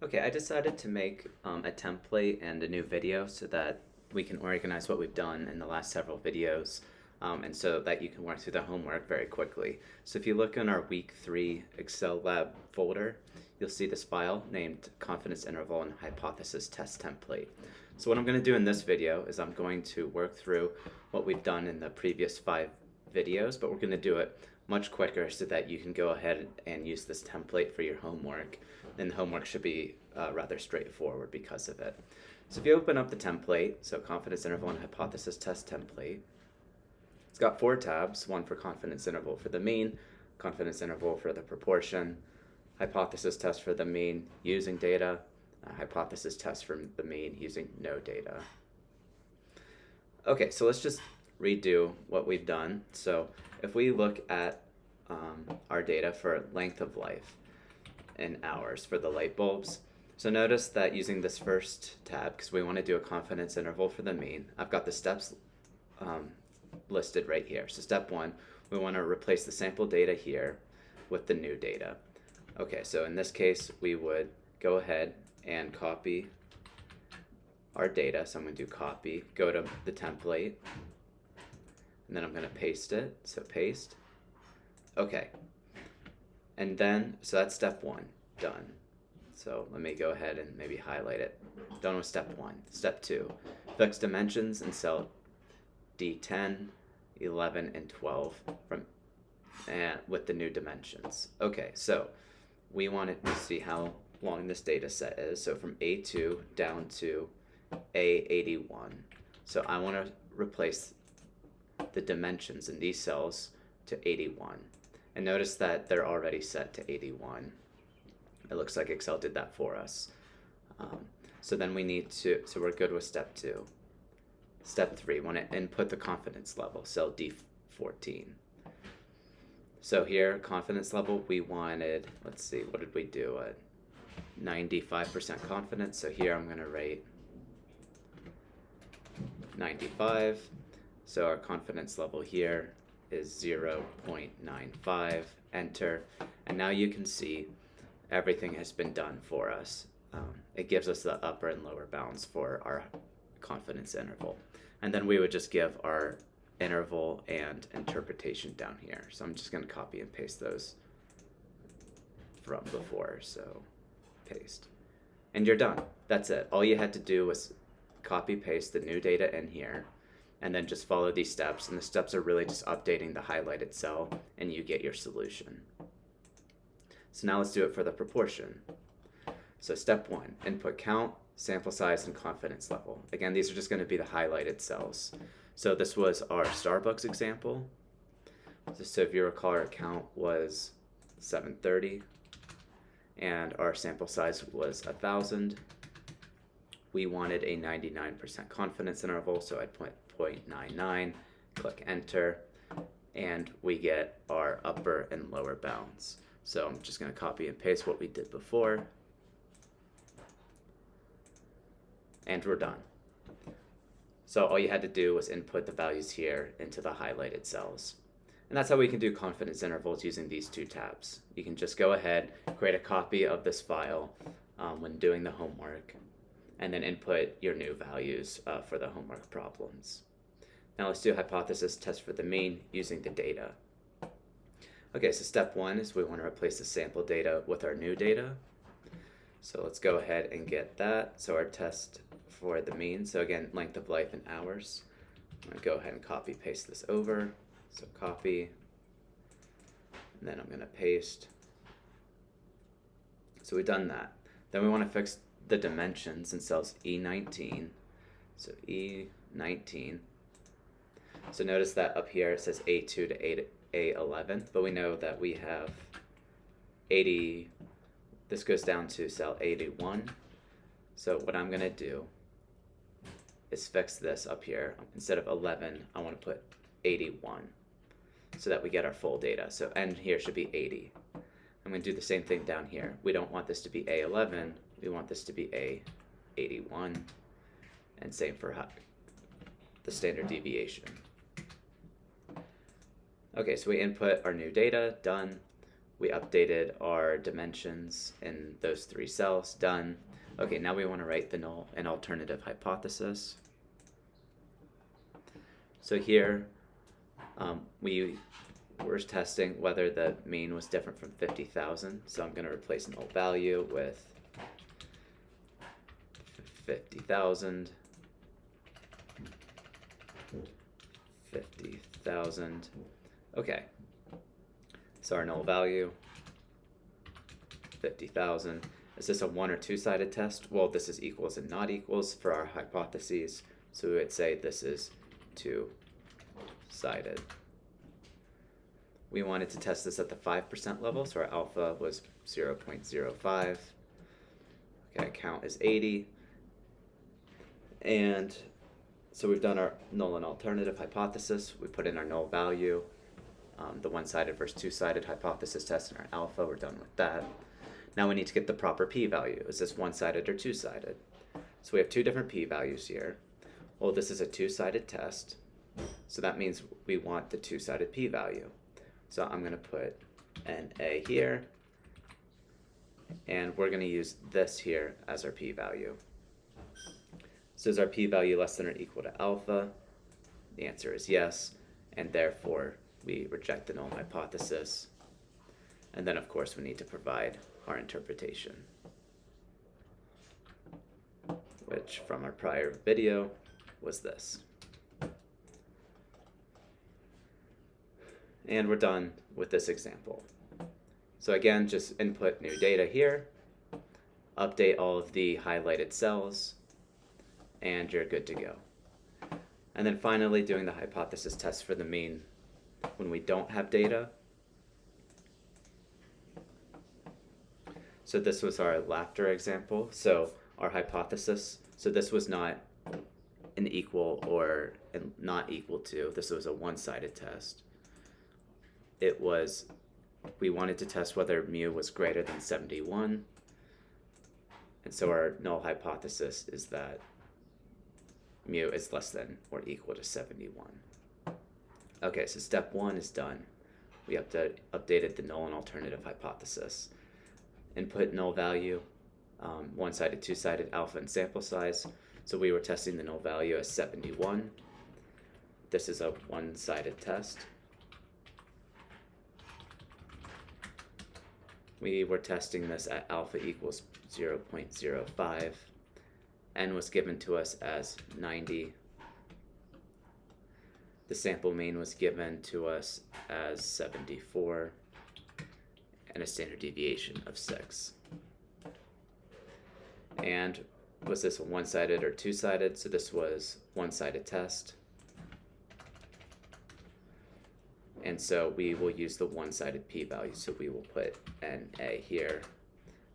Okay, I decided to make a template and a new video so that we can organize what we've done in the last several videos, and so that you can work through the homework very quickly. So if you look in our week 3 Excel lab folder, you'll see this file named confidence interval and hypothesis test template. So what I'm going to do in this video is I'm going to work through what we've done in the previous 5 videos, but we're going to do it much quicker so that you can go ahead and use this template for your homework. And the homework should be rather straightforward because of it. So if you open up the template, so confidence interval and hypothesis test template, it's got 4 tabs, one for confidence interval for the mean, confidence interval for the proportion, hypothesis test for the mean using data, hypothesis test for the mean using no data. Okay, so let's just redo what we've done. So if we look at our data for length of life in hours for the light bulbs, so notice that using this first tab, because we want to do a confidence interval for the mean, I've got the steps listed right here. So step 1, we want to replace the sample data here with the new data. Okay, so in this case, we would go ahead and copy our data. So I'm going to do copy, go to the template, and then I'm going to paste it. So paste. Okay. And then, so that's step 1, done. So let me go ahead and maybe highlight it. Done with step 1. Step 2, fix dimensions in cell D10, 11, and 12 with the new dimensions. Okay, so we wanted to see how long this data set is. So from A2 down to A81. So I want to replace the dimensions in these cells to 81. And notice that they're already set to 81. It looks like Excel did that for us. So then we need to, so we're good with step 2. Step 3, want to input the confidence level, cell D14. So here, confidence level, we wanted, let's see, what did we do? 95% confidence. So here I'm going to rate 95. So our confidence level here is 0.95, enter. And now you can see everything has been done for us. It gives us the upper and lower bounds for our confidence interval. And then we would just give our interval and interpretation down here. So I'm just going to copy and paste those from before. So paste. And you're done. That's it. All you had to do was copy paste the new data in here, and then just follow these steps. And the steps are really just updating the highlighted cell, and you get your solution. So now let's do it for the proportion. So step 1, input count, sample size, and confidence level. Again, these are just going to be the highlighted cells. So this was our Starbucks example. So if you recall, our count was 730, and our sample size was 1,000. We wanted a 99% confidence interval, so I'd put 0.99, click enter, and we get our upper and lower bounds. So I'm just going to copy and paste what we did before, and we're done. So all you had to do was input the values here into the highlighted cells. And that's how we can do confidence intervals using these 2 tabs. You can just go ahead, create a copy of this file when doing the homework, and then input your new values for the homework problems. Now let's do a hypothesis test for the mean using the data. Okay, so step 1 is we want to replace the sample data with our new data. So let's go ahead and get that. So our test for the mean, so again, length of life in hours. I'm going to go ahead and copy paste this over. So copy, and then I'm going to paste. So we've done that. Then we want to fix the dimensions in cells E19. So E19. So notice that up here it says A2 to A11, but we know that we have 80, this goes down to cell 81. So what I'm going to do is fix this up here. Instead of 11, I want to put 81 so that we get our full data. So N here should be 80. I'm going to do the same thing down here. We don't want this to be A11. We want this to be A81. And same for the standard deviation. Okay, so we input our new data, done. We updated our dimensions in those 3 cells. Done. Okay, now we want to write the null and alternative hypothesis. So here we were testing whether the mean was different from 50,000. So I'm going to replace null value with 50,000. 50,000. Okay. So our null value, 50,000. Is this a 1 or 2-sided test? Well, this is equals and not equals for our hypotheses. So we would say this is 2-sided. We wanted to test this at the 5% level, so our alpha was 0.05. Okay, count is 80. And so we've done our null and alternative hypothesis. We put in our null value, the 1-sided versus 2-sided hypothesis test, and our alpha. We're done with that. Now we need to get the proper p-value. Is this 1-sided or 2-sided? So we have 2 different p-values here. Well, this is a 2-sided test, so that means we want the 2-sided p-value. So I'm going to put an A here, and we're going to use this here as our p-value. So is our p-value less than or equal to alpha? The answer is yes, and therefore we reject the null hypothesis. And then, of course, we need to provide our interpretation, which from our prior video was this. And we're done with this example. So again, just input new data here, update all of the highlighted cells, and you're good to go. And then finally, doing the hypothesis test for the mean when we don't have data. So this was our laughter example. So our hypothesis, so this was not an equal or not equal to, this was a 1-sided test. It was, we wanted to test whether mu was greater than 71. And so our null hypothesis is that mu is less than or equal to 71. Okay, so step 1 is done. We updated the null and alternative hypothesis. Input null value, 1-sided, 2-sided, alpha, and sample size. So we were testing the null value as 71. This is a 1-sided test. We were testing this at alpha equals 0.05. N was given to us as 90. The sample mean was given to us as 74, and a standard deviation of 6. And was this a 1-sided or 2-sided? So this was 1-sided test. And so we will use the 1-sided p-value. So we will put NA here,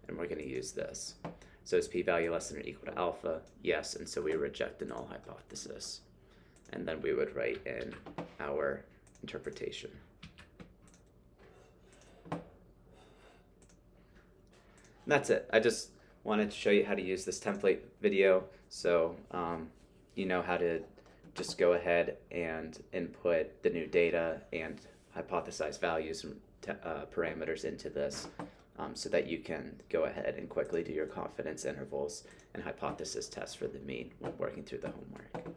and we're going to use this. So is p-value less than or equal to alpha? Yes, and so we reject the null hypothesis. And then we would write in our interpretation. And that's it. I just wanted to show you how to use this template video so you know how to just go ahead and input the new data and hypothesize values and parameters into this so that you can go ahead and quickly do your confidence intervals and hypothesis tests for the mean when working through the homework.